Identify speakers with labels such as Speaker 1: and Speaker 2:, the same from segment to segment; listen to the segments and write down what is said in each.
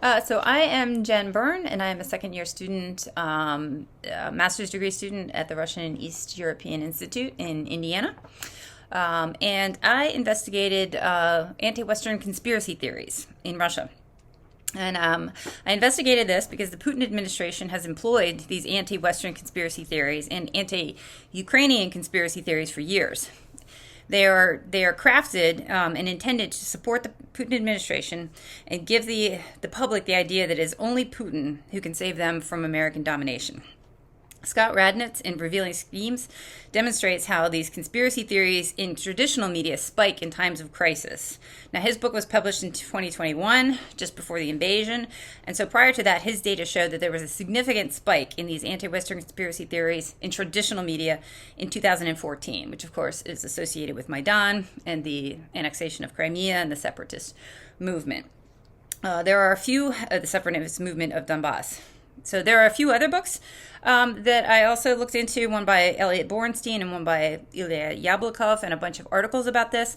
Speaker 1: So I am Jen Byrne, and I am a second-year student, a master's degree student at the Russian and East European Institute in Indiana. And I investigated anti-Western conspiracy theories in Russia. And I investigated this because the Putin administration has employed these anti-Western conspiracy theories and anti-Ukrainian conspiracy theories for years. They are crafted and intended to support the Putin administration and give the public the idea that it is only Putin who can save them from American domination. Scott Radnitz, in Revealing Schemes, demonstrates how these conspiracy theories in traditional media spike in times of crisis. Now, his book was published in 2021, just before the invasion, and so prior to that, his data showed that there was a significant spike in these anti-Western conspiracy theories in traditional media in 2014, which, of course, is associated with Maidan and the annexation of Crimea and the separatist movement. There are a few, the separatist movement of Donbass. So there are a few other books that I also looked into, one by Elliot Borenstein and one by Ilya Yablokov, and a bunch of articles about this.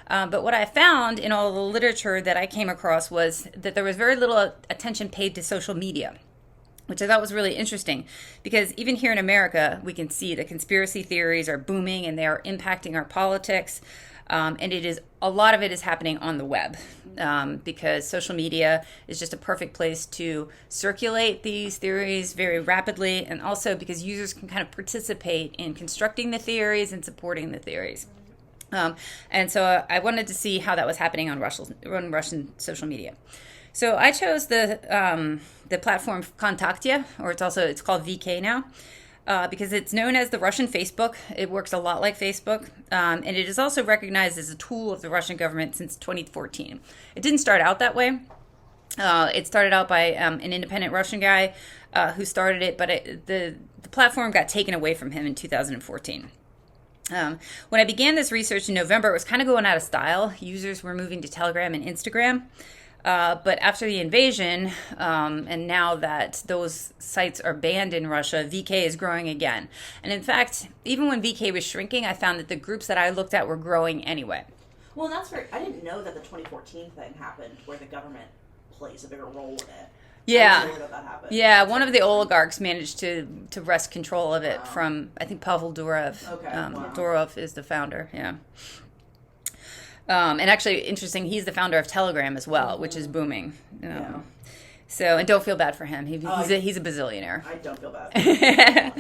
Speaker 1: But what I found in all the literature that I came across was that there was very little attention paid to social media, which I thought was really interesting, because even here in America, we can see the conspiracy theories are booming and they are impacting our politics. And a lot of it is happening on the web, because social media is just a perfect place to circulate these theories very rapidly, and also because users can kind of participate in constructing the theories and supporting the theories. And so I wanted to see how that was happening on Russian social media. So I chose the platform Kontaktia, or it's called VK now. Because it's known as the Russian Facebook. It works a lot like Facebook, and it is also recognized as a tool of the Russian government since 2014. It didn't start out that way. It started out by an independent Russian guy who started it, but the platform got taken away from him in 2014. When I began this research in November, it was kind of going out of style. Users were moving to Telegram and Instagram. But after the invasion, and now that those sites are banned in Russia, VK is growing again. And in fact, even when VK was shrinking, I found that the groups that I looked at were growing anyway.
Speaker 2: Well, that's very. I didn't know that the 2014 thing happened, where the government plays a bigger role in it.
Speaker 1: Yeah,
Speaker 2: that happened.
Speaker 1: Yeah. One of the oligarchs managed to wrest control of it from, I think, Pavel Durov.
Speaker 2: Okay.
Speaker 1: Durov is the founder. Yeah. And actually, interesting, he's the founder of Telegram as well, which is booming.
Speaker 2: Yeah.
Speaker 1: So, and don't feel bad for him. He's a bazillionaire.
Speaker 2: I don't feel bad.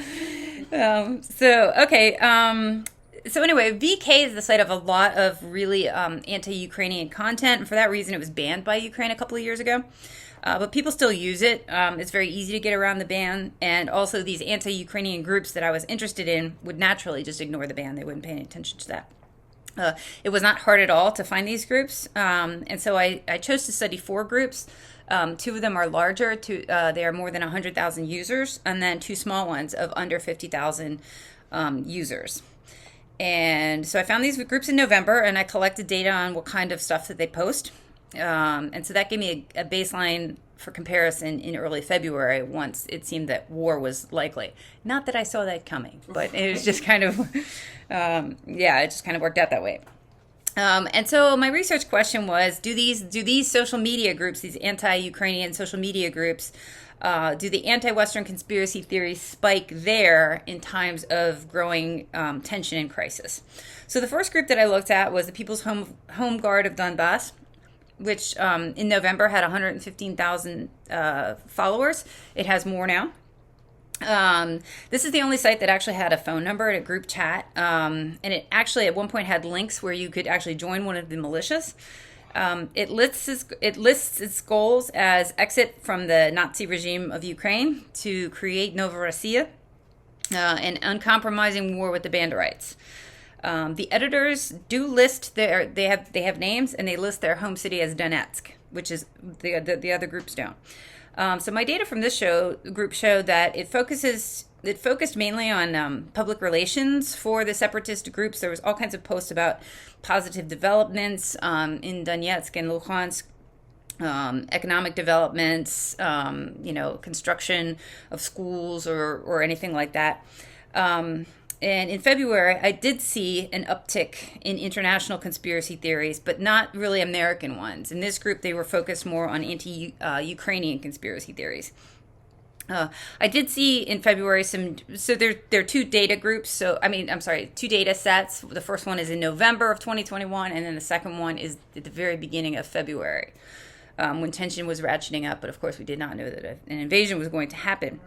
Speaker 1: So anyway, VK is the site of a lot of really anti-Ukrainian content, and for that reason, it was banned by Ukraine a couple of years ago. But people still use it. It's very easy to get around the ban, and also these anti-Ukrainian groups that I was interested in would naturally just ignore the ban. They wouldn't pay any attention to that. It was not hard at all to find these groups, and so I chose to study 4 groups. 2 of them are larger, they are more than 100,000 users, and then 2 small ones of under 50,000 users. And so I found these groups in November, and I collected data on what kind of stuff that they post. And so that gave me a baseline for comparison in early February, once it seemed that war was likely. Not that I saw that coming, but it was just kind of, it just kind of worked out that way. And so my research question was, do these social media groups, these anti-Ukrainian social media groups, do the anti-Western conspiracy theories spike there in times of growing tension and crisis? So the first group that I looked at was the People's Home Guard of Donbass, which in November had 115,000 followers. It has more now. This is the only site that actually had a phone number and a group chat. And it actually at one point had links where you could actually join one of the militias. It lists its goals as exit from the Nazi regime of Ukraine, to create Novorossiya, and uncompromising war with the Banderites. The editors do list they have names, and they list their home city as Donetsk, which is the other groups don't. So my data from this group showed that it focused mainly on public relations for the separatist groups. There was all kinds of posts about positive developments in Donetsk and Luhansk, economic developments, construction of schools or anything like that. And in February, I did see an uptick in international conspiracy theories, but not really American ones. In this group, they were focused more on anti-Ukrainian conspiracy theories. I did see in February so there are two data groups. Two data sets. The first one is in November of 2021, and then the second one is at the very beginning of February, when tension was ratcheting up. But of course, we did not know that an invasion was going to happen.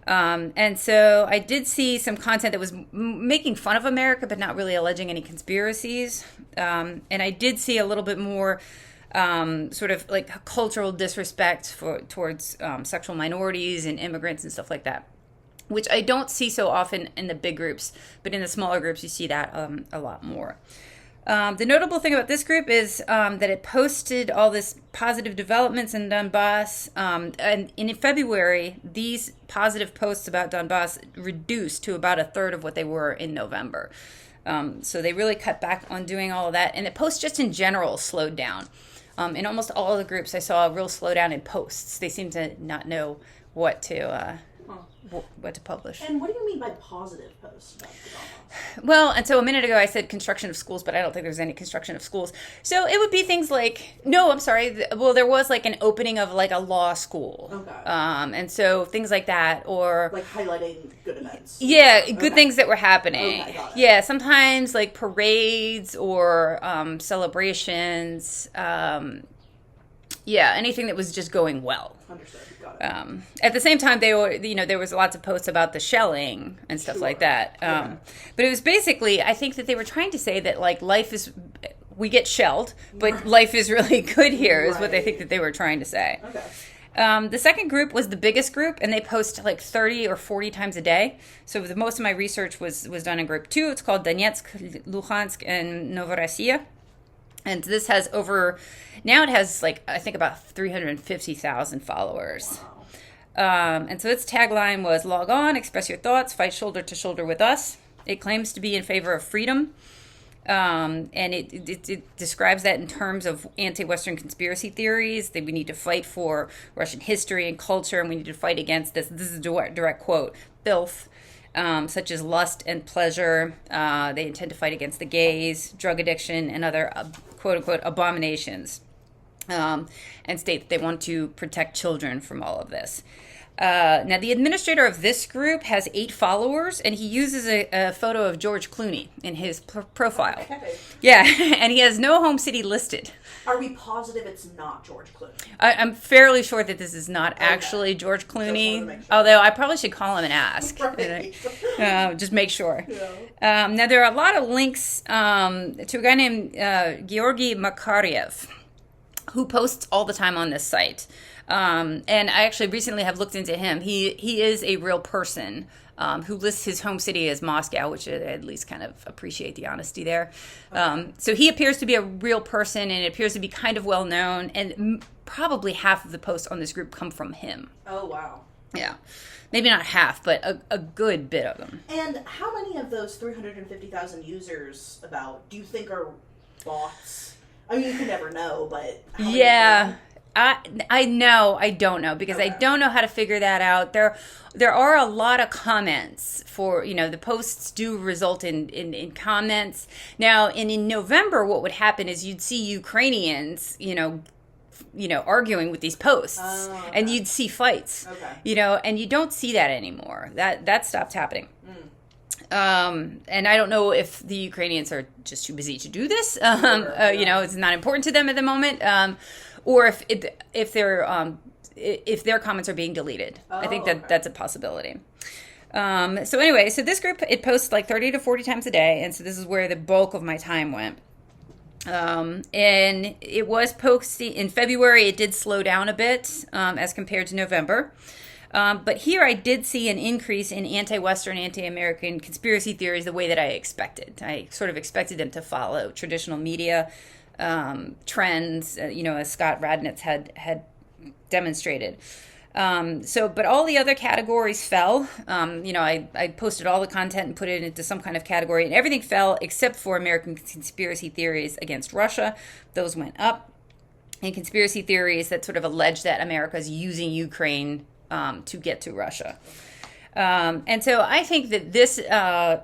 Speaker 1: And so I did see some content that was making fun of America, but not really alleging any conspiracies. And I did see a little bit more sort of like cultural disrespect towards sexual minorities and immigrants and stuff like that, which I don't see so often in the big groups, but in the smaller groups you see that a lot more. The notable thing about this group is that it posted all this positive developments in Donbass, and in February these positive posts about Donbass reduced to about a third of what they were in November. So they really cut back on doing all of that, and the posts just in general slowed down. In almost all of the groups, I saw a real slowdown in posts. They seem to not know what to publish.
Speaker 2: And what do you mean by positive posts about the Donbass?
Speaker 1: Well, and so a minute ago I said construction of schools, but I don't think there's any construction of schools. So it would be things like, no, I'm sorry. Well, there was like an opening of like a law school.
Speaker 2: Okay.
Speaker 1: And so things like that, or
Speaker 2: like highlighting good events.
Speaker 1: Yeah, good things that were happening.
Speaker 2: Okay, got it.
Speaker 1: Yeah, sometimes like parades or celebrations. Anything that was just going well.
Speaker 2: Understood. Got it.
Speaker 1: At the same time, there was lots of posts about the shelling and stuff like that. But it was basically, I think that they were trying to say that like we get shelled, but life is really good here, is what they think that they were trying to say.
Speaker 2: Okay.
Speaker 1: The second group was the biggest group, and they post like 30 or 40 times a day. So most of my research was done in group 2. It's called Donetsk, Luhansk, and Novorossiya. And this has now it has like, I think about 350,000 followers.
Speaker 2: Wow.
Speaker 1: And so its tagline was, log on, express your thoughts, fight shoulder to shoulder with us. It claims to be in favor of freedom. And it describes that in terms of anti-Western conspiracy theories, that we need to fight for Russian history and culture, and we need to fight against this. This is a direct quote, filth. Such as lust and pleasure. They intend to fight against the gays, drug addiction, and other quote-unquote abominations, and state that they want to protect children from all of this. Now, the administrator of this group has 8 followers, and he uses a photo of George Clooney in his profile.
Speaker 2: Okay.
Speaker 1: Yeah, and he has no home city listed.
Speaker 2: Are we positive it's not George Clooney?
Speaker 1: I'm fairly sure that this is not actually George Clooney,
Speaker 2: sure.
Speaker 1: although I probably should call him and ask.
Speaker 2: Right.
Speaker 1: Just make sure.
Speaker 2: Yeah.
Speaker 1: Now, there are a lot of links to a guy named Georgy Makaryev, who posts all the time on this site. And I actually recently have looked into him. He is a real person who lists his home city as Moscow, which I at least kind of appreciate the honesty there. So he appears to be a real person, and it appears to be kind of well known, and probably half of the posts on this group come from him.
Speaker 2: Oh, wow.
Speaker 1: Yeah. Maybe not half, but a good bit of them.
Speaker 2: And how many of those 350,000 users do you think are bots? I mean, you can never know, but how many
Speaker 1: I don't know, because I don't know how to figure that out. There are a lot of comments for, the posts do result in comments. Now, in November, what would happen is you'd see Ukrainians, arguing with these posts, and you'd see fights, and you don't see that anymore. That stopped happening. And I don't know if the Ukrainians are just too busy to do this. It's not important to them at the moment. Or if their comments are being deleted. I think that's a possibility. So anyway, so this group, it posts like 30 to 40 times a day, and so this is where the bulk of my time went. And it was posting in February. It did slow down a bit as compared to November. But here I did see an increase in anti-Western, anti-American conspiracy theories the way that I expected. I sort of expected them to follow traditional media trends, as Scott Radnitz had demonstrated. But all the other categories fell. I posted all the content and put it into some kind of category, and everything fell except for American conspiracy theories against Russia. Those went up. And conspiracy theories that sort of allege that America is using Ukraine to get to Russia. And so I think that this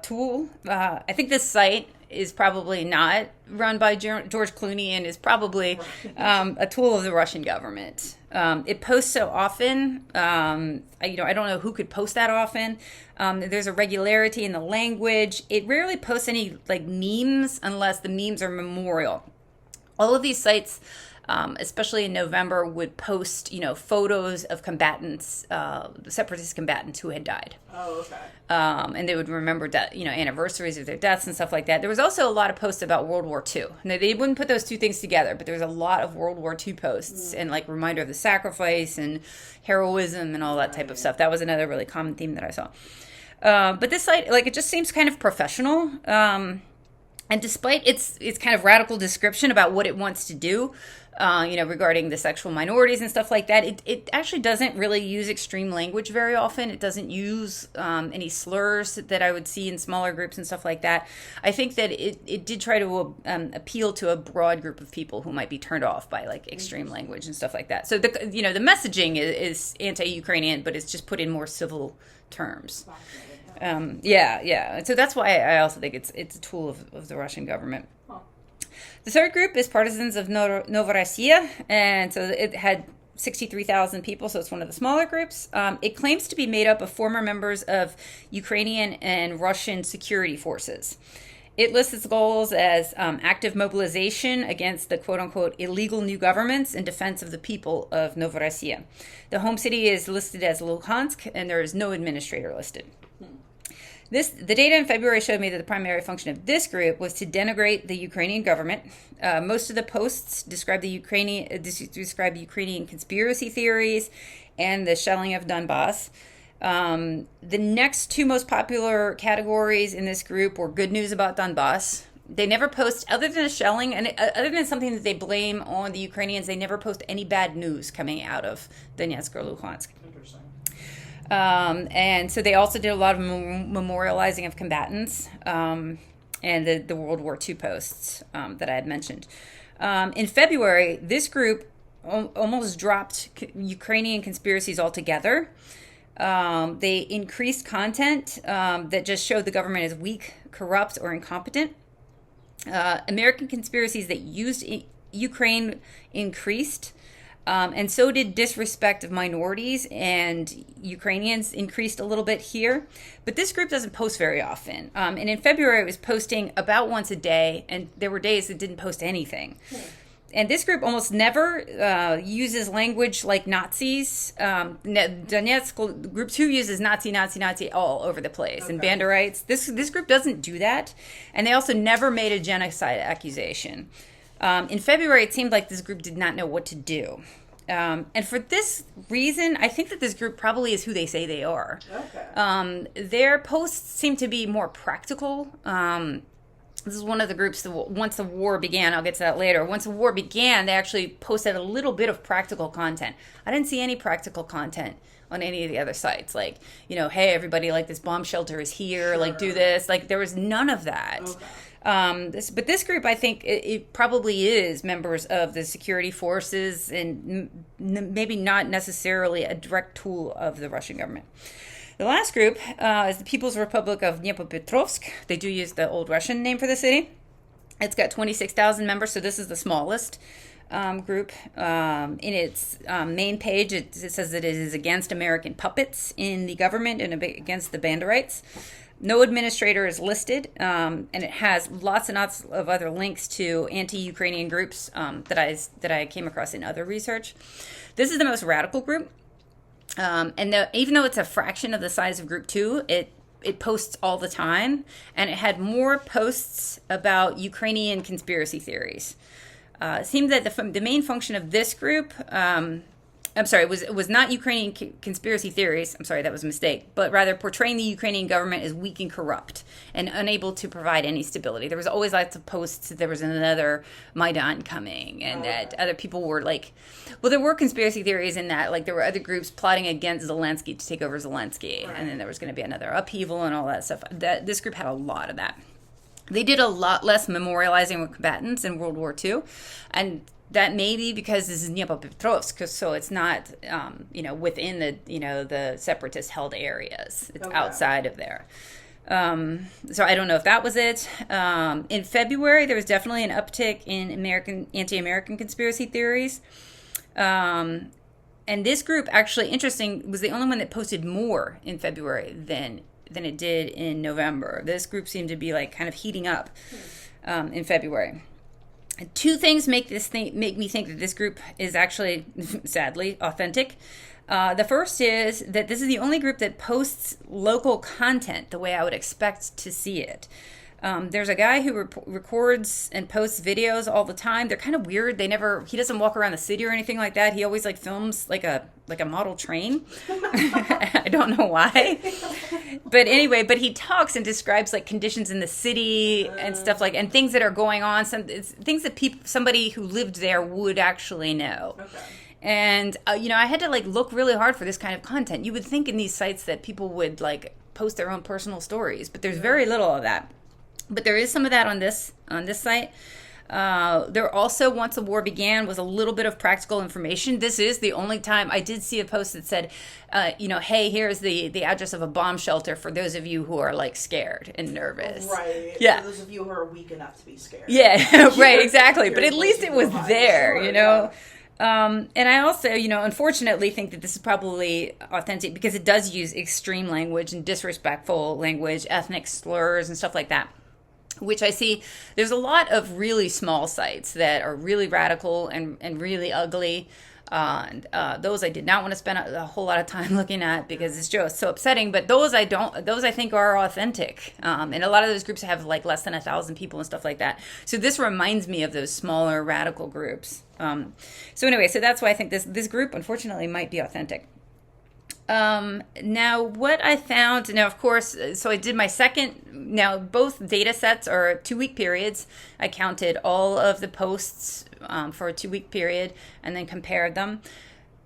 Speaker 1: tool, I think this site is probably not run by George Clooney and is probably a tool of the Russian government. It posts so often. I don't know who could post that often. There's a regularity in the language. It rarely posts any like memes unless the memes are memorial. All of these sites, especially in November, would post, photos of combatants, separatist combatants who had died.
Speaker 2: Oh, okay.
Speaker 1: And they would remember, anniversaries of their deaths and stuff like that. There was also a lot of posts about World War II. Now, they wouldn't put those two things together, but there was a lot of World War II posts and like reminder of the sacrifice and heroism and all that type of stuff. That was another really common theme that I saw. But this site, it just seems kind of professional. And despite its kind of radical description about what it wants to do, regarding the sexual minorities and stuff like that, it actually doesn't really use extreme language very often. It doesn't use any slurs that I would see in smaller groups and stuff like that. I think that it did try to appeal to a broad group of people who might be turned off by like extreme language and stuff like that. So the messaging is anti-Ukrainian, but it's just put in more civil terms. Yeah. So that's why I also think it's a tool of the Russian government. The third group is Partisans of Novorossiya, and so it had 63,000 people, so it's one of the smaller groups. It claims to be made up of former members of Ukrainian and Russian security forces. It lists its goals as active mobilization against the quote-unquote illegal new governments in defense of the people of Novorossiya. The home city is listed as Luhansk, and there is no administrator listed. The data in February showed me that the primary function of this group was to denigrate the Ukrainian government. Most of the posts describe Ukrainian conspiracy theories and the shelling of Donbass. The next two most popular categories in this group were good news about Donbass. They never post, other than the shelling, and other than something that they blame on the Ukrainians, they never post any bad news coming out of Donetsk or Luhansk.
Speaker 2: Interesting.
Speaker 1: And so they also did a lot of memorializing of combatants and the World War II posts that I had mentioned. In February, this group almost dropped Ukrainian conspiracies altogether. They increased content that just showed the government as weak, corrupt, or incompetent. American conspiracies that used Ukraine increased. And so did disrespect of minorities, and Ukrainians increased a little bit here. But this group doesn't post very often. And in February, it was posting about once a day, and there were days it didn't post anything. And this group almost never uses language like Nazis. Donetsk Group 2 uses Nazi all over the place. Okay. And Banderites. This group doesn't do that. And they also never made a genocide accusation. In February, it seemed like this group did not know what to do. And for this reason, I think that this group probably is who they say they are. Okay. Their posts seem to be more practical. This is one of the groups that once the war began, I'll get to that later. Once the war began, they actually posted a little bit of practical content. I didn't see any practical content on any of the other sites. Like, hey, everybody, like, this bomb shelter is here, like, do this. Like, there was none of that. Okay. But this group, I think, it probably is members of the security forces and maybe not necessarily a direct tool of the Russian government. The last group is the People's Republic of Dnipropetrovsk. They do use the old Russian name for the city. It's got 26,000 members, so this is the smallest group. In its main page, it says that it is against American puppets in the government and against the Banderites. No administrator is listed, and it has lots and lots of other links to anti-Ukrainian groups that I came across in other research. This is the most radical group, and even though it's a fraction of the size of Group 2, it posts all the time, and it had more posts about Ukrainian conspiracy theories. It seemed that the main function of this group, it was not Ukrainian conspiracy theories. I'm sorry, that was a mistake. But rather portraying the Ukrainian government as weak and corrupt and unable to provide any stability. There was always lots of posts that there was another Maidan coming and that other people were like, well, there were conspiracy theories in that. Like, there were other groups plotting against Zelensky to take over Zelensky. Right. And then there was going to be another upheaval and all that stuff. This group had a lot of that. They did a lot less memorializing with combatants in World War II. And that may be because this is Dnipropetrovsk, so it's not, within the separatist held areas. It's outside of there. So I don't know if that was it. In February, there was definitely an uptick in anti-American conspiracy theories. And this group, actually, interesting, was the only one that posted more in February than it did in November. This group seemed to be like kind of heating up in February. Two things make me think that this group is actually, sadly, authentic. The first is that this is the only group that posts local content the way I would expect to see it. There's a guy who records and posts videos all the time. They're kind of weird. He doesn't walk around the city or anything like that. He always like films like a model train. I don't know why. But anyway, he talks and describes like conditions in the city and stuff and things that are going on. Things that somebody who lived there would actually know. Okay. And, I had to like look really hard for this kind of content. You would think in these sites that people would like post their own personal stories, but there's very little of that. But there is some of that on this site. There also, once the war began, was a little bit of practical information. This is the only time I did see a post that said, hey, here's the address of a bomb shelter for those of you who are like scared and nervous.
Speaker 2: Right.
Speaker 1: Yeah.
Speaker 2: For those of you who are weak enough to be scared.
Speaker 1: Yeah, right, exactly. But at least it was there,
Speaker 2: sure,
Speaker 1: Yeah. And I also, unfortunately think that this is probably authentic because it does use extreme language and disrespectful language, ethnic slurs and stuff like that, which I see. There's a lot of really small sites that are really radical and really ugly. Those I did not want to spend a whole lot of time looking at because it's just so upsetting. But those I think are authentic. And a lot of those groups have like less than 1,000 people and stuff like that. So this reminds me of those smaller radical groups. So anyway, so that's why I think this group, unfortunately, might be authentic. Now, what I found, of course, so I did my second, now both data sets are 2-week periods. I counted all of the posts for a 2-week period and then compared them,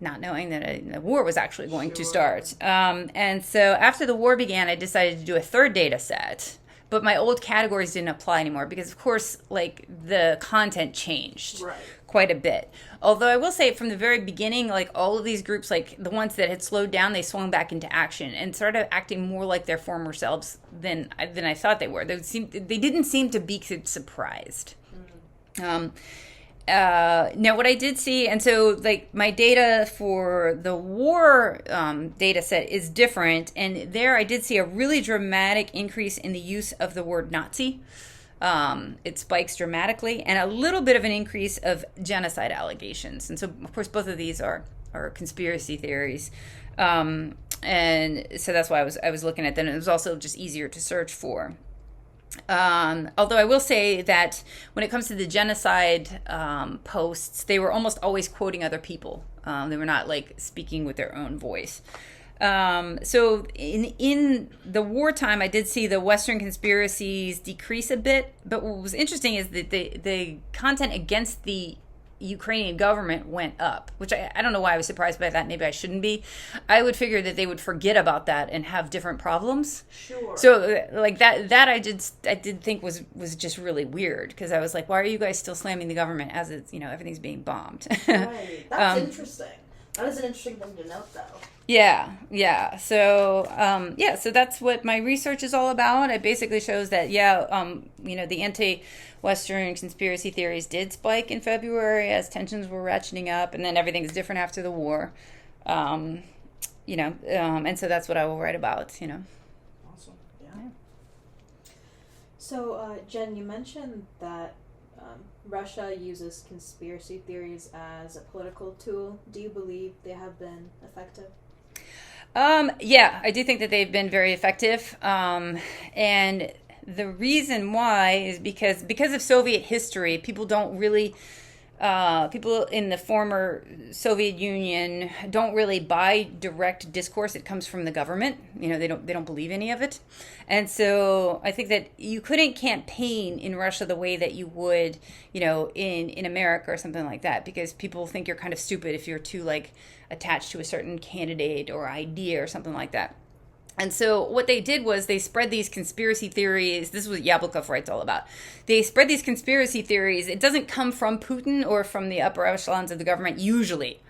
Speaker 1: not knowing that the war was actually going to start. And so after the war began, I decided to do a third data set. But my old categories didn't apply anymore because, of course, like the content changed quite a bit. Although I will say from the very beginning, like all of these groups, like the ones that had slowed down, they swung back into action and started acting more like their former selves than I thought they were. They didn't seem to be surprised. Now, what I did see, and so like my data for the war data set is different, and there I did see a really dramatic increase in the use of the word Nazi. It spikes dramatically, and a little bit of an increase of genocide allegations. And so, of course, both of these are conspiracy theories. And so that's why I was looking at them. It was also just easier to search for. Although I will say that when it comes to the genocide posts, they were almost always quoting other people. They were not like speaking with their own voice. So in the wartime, I did see the Western conspiracies decrease a bit. But what was interesting is that the content against the Ukrainian government went up, which I don't know why I was surprised by that. Maybe I shouldn't be. I would figure that they would forget about that and have different problems.
Speaker 2: Sure.
Speaker 1: So like that I did think was just really weird because I was like, why are you guys still slamming the government as it's, everything's being bombed?
Speaker 2: Right. That's interesting. That is an interesting thing to note, though.
Speaker 1: Yeah. So, so that's what my research is all about. It basically shows that, the anti-Western conspiracy theories did spike in February as tensions were ratcheting up, and then everything's different after the war. And so that's what I will write about,
Speaker 2: Awesome. Yeah.
Speaker 3: So, Jen, you mentioned that Russia uses conspiracy theories as a political tool. Do you believe they have been effective?
Speaker 1: Yeah, I do think that they've been very effective. And the reason why is because of Soviet history, people don't really, people in the former Soviet Union don't really buy direct discourse. It comes from the government. They don't believe any of it. And so I think that you couldn't campaign in Russia the way that you would, in America or something like that, because people think you're kind of stupid if you're too like attached to a certain candidate or idea or something like that. And so what they did was they spread these conspiracy theories. This is what Yablokov writes all about. They spread these conspiracy theories. It doesn't come from Putin or from the upper echelons of the government usually.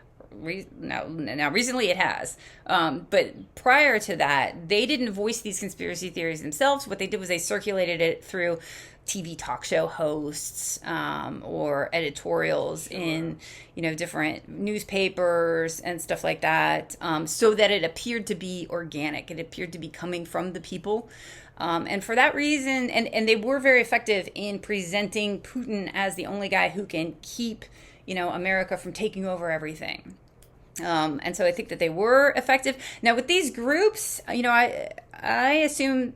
Speaker 1: Now, recently it has. But prior to that, they didn't voice these conspiracy theories themselves. What they did was they circulated it through TV talk show hosts or editorials in, different newspapers and stuff like that, so that it appeared to be organic. It appeared to be coming from the people. And for that reason, and they were very effective in presenting Putin as the only guy who can keep, America from taking over everything. And so I think that they were effective. Now with these groups, I assume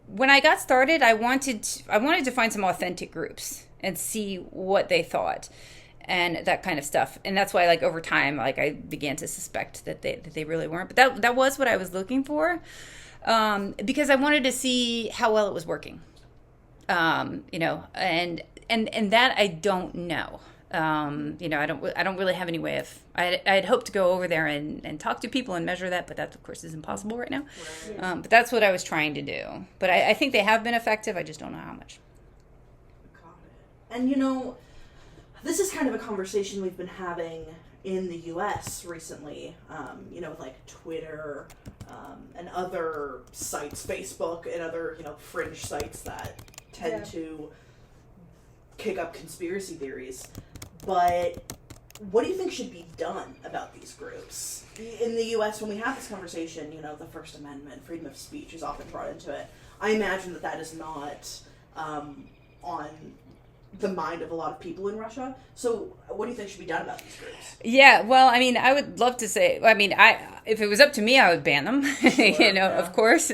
Speaker 1: when I got started, I wanted to find some authentic groups and see what they thought and that kind of stuff. And that's why, like, over time, like, I began to suspect that they really weren't. But that was what I was looking for, because I wanted to see how well it was working. And that I don't know. I don't really have any way of. I'd hoped to go over there and talk to people and measure that, but that of course is impossible right now. Right. But that's what I was trying to do. But I think they have been effective. I just don't know how much.
Speaker 2: Got it. And this is kind of a conversation we've been having in the U.S. recently. With like Twitter and other sites, Facebook and other fringe sites that tend to kick up conspiracy theories. But what do you think should be done about these groups? In the U.S., when we have this conversation, the First Amendment, freedom of speech is often brought into it. I imagine that is not on the mind of a lot of people in Russia. So what do you think should be done about these groups? Yeah,
Speaker 1: well, I would love to say, if it was up to me, I would ban them, sure, of course.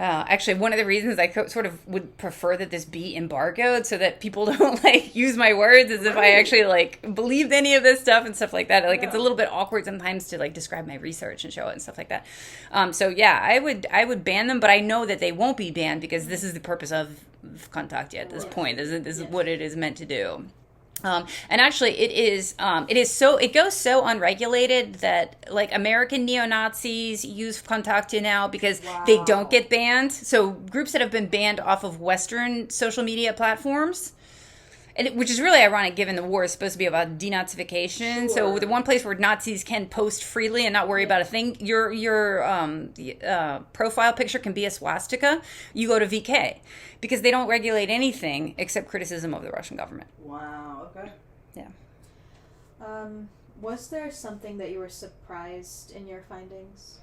Speaker 1: Actually, one of the reasons I sort of would prefer that this be embargoed so that people don't use my words as if I actually believed any of this stuff and stuff like that. It's a little bit awkward sometimes to describe my research and show it and stuff like that. So yeah, I would ban them, but I know that they won't be banned because this is the purpose of Kontakt at this point. This is what it is meant to do. And actually it goes so unregulated that American neo-Nazis use Kontakte now because they don't get banned. So groups that have been banned off of Western social media platforms, which is really ironic given the war is supposed to be about denazification. Sure. So the one place where Nazis can post freely and not worry about a thing, your profile picture can be a swastika. You go to VK because they don't regulate anything except criticism of the Russian government.
Speaker 2: Wow. Okay.
Speaker 1: Yeah.
Speaker 3: Was there something that you were surprised in your findings?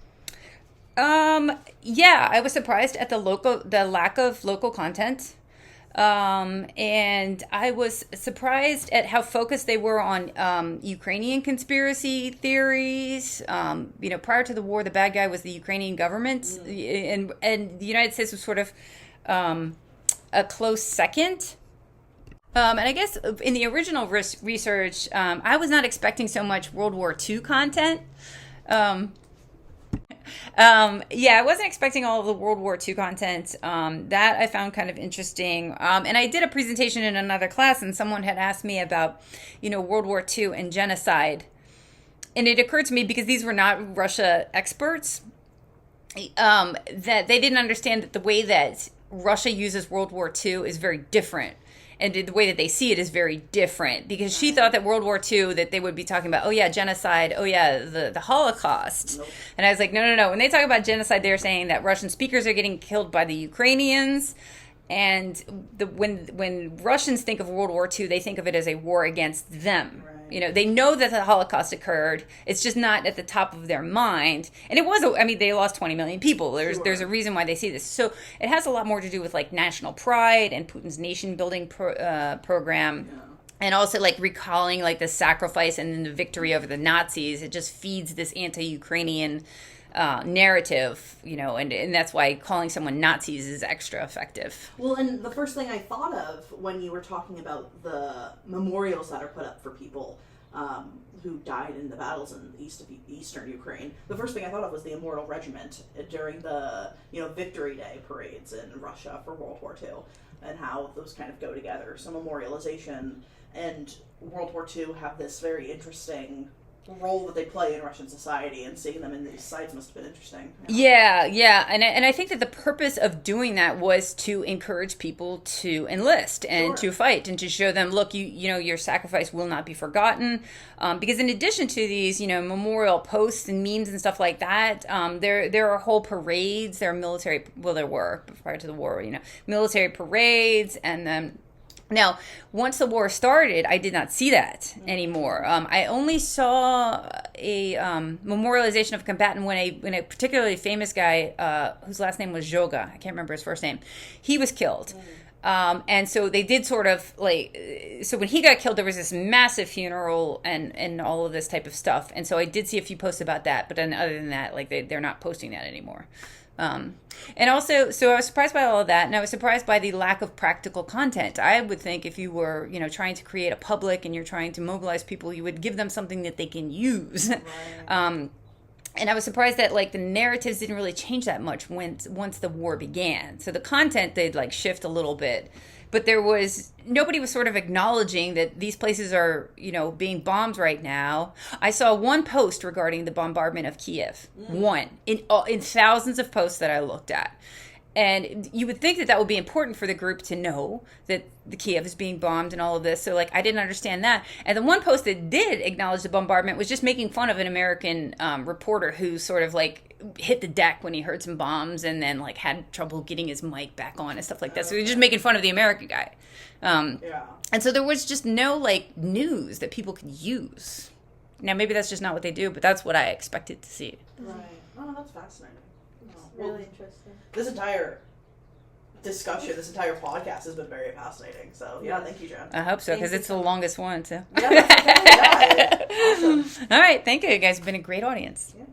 Speaker 1: Yeah, I was surprised at the lack of local content. And I was surprised at how focused they were on Ukrainian conspiracy theories. Prior to the war, the bad guy was the Ukrainian government, and the United States was sort of a close second. And I guess in the original research, I was not expecting so much World War II content. I wasn't expecting all of the World War II content. That I found kind of interesting. And I did a presentation in another class, and someone had asked me about, World War II and genocide. And it occurred to me, because these were not Russia experts, that they didn't understand that the way that Russia uses World War II is very different. And the way that they see it is very different, because she thought that World War II, that they would be talking about, genocide, the Holocaust. Nope. And I was like, no. When they talk about genocide, they're saying that Russian speakers are getting killed by the Ukrainians. And when Russians think of World War II, they think of it as a war against them. Right. They know that the Holocaust occurred. It's just not at the top of their mind. And it was, they lost 20 million people. There's a reason why they see this. So it has a lot more to do with national pride and Putin's nation building program. Yeah. And also recalling the sacrifice and then the victory over the Nazis. It just feeds this anti-Ukrainian narrative, and that's why calling someone Nazis is extra effective.
Speaker 2: Well, and the first thing I thought of when you were talking about the memorials that are put up for people who died in the battles in eastern Ukraine, the first thing I thought of was the Immortal Regiment during the Victory Day parades in Russia for World War II, and how those kind of go together. So memorialization and World War II have this very interesting role that they play in Russian society, and seeing them in these sites must have been interesting.
Speaker 1: Yeah. And I think that the purpose of doing that was to encourage people to enlist and to fight and to show them, look, you know, your sacrifice will not be forgotten. Because in addition to these, you know, memorial posts and memes and stuff like that, there are whole parades. There are military, well, there were prior to the war, you know, military parades, and then. Now, once the war started, I did not see that anymore. I only saw a memorialization of a combatant when a particularly famous guy, whose last name was Joga, I can't remember his first name, he was killed. And so they did sort of like, so when he got killed, there was this massive funeral and all of this type of stuff. And so I did see a few posts about that, but then other than that, like they're not posting that anymore. And also, so I was surprised by all of that, and I was surprised by the lack of practical content. I would think if you were, you know, trying to create a public and you're trying to mobilize people, you would give them something that they can use. Right. And I was surprised that, like, the narratives didn't really change that much once the war began. So the content, they'd, like, shift a little bit. But nobody was sort of acknowledging that these places are, you know, being bombed right now. I saw one post regarding the bombardment of Kiev. One. In thousands of posts that I looked at. And you would think that would be important for the group to know that the Kiev is being bombed and all of this. So, like, I didn't understand that. And the one post that did acknowledge the bombardment was just making fun of an American reporter who sort of, like, hit the deck when he heard some bombs and then, like, had trouble getting his mic back on and stuff like that. So he was just making fun of the American guy. And so there was just no, like, news that people could use. Now, maybe that's just not what they do, but that's what I expected to see.
Speaker 2: Right. Oh, that's fascinating.
Speaker 3: Really interesting.
Speaker 2: This entire discussion, this entire podcast has been very fascinating. So, yeah, thank you, Jen.
Speaker 1: I hope so, because it's the longest one, so.
Speaker 2: Yeah, that's okay. Yeah, awesome.
Speaker 1: All right, thank you. You guys have been a great audience.
Speaker 2: Yeah.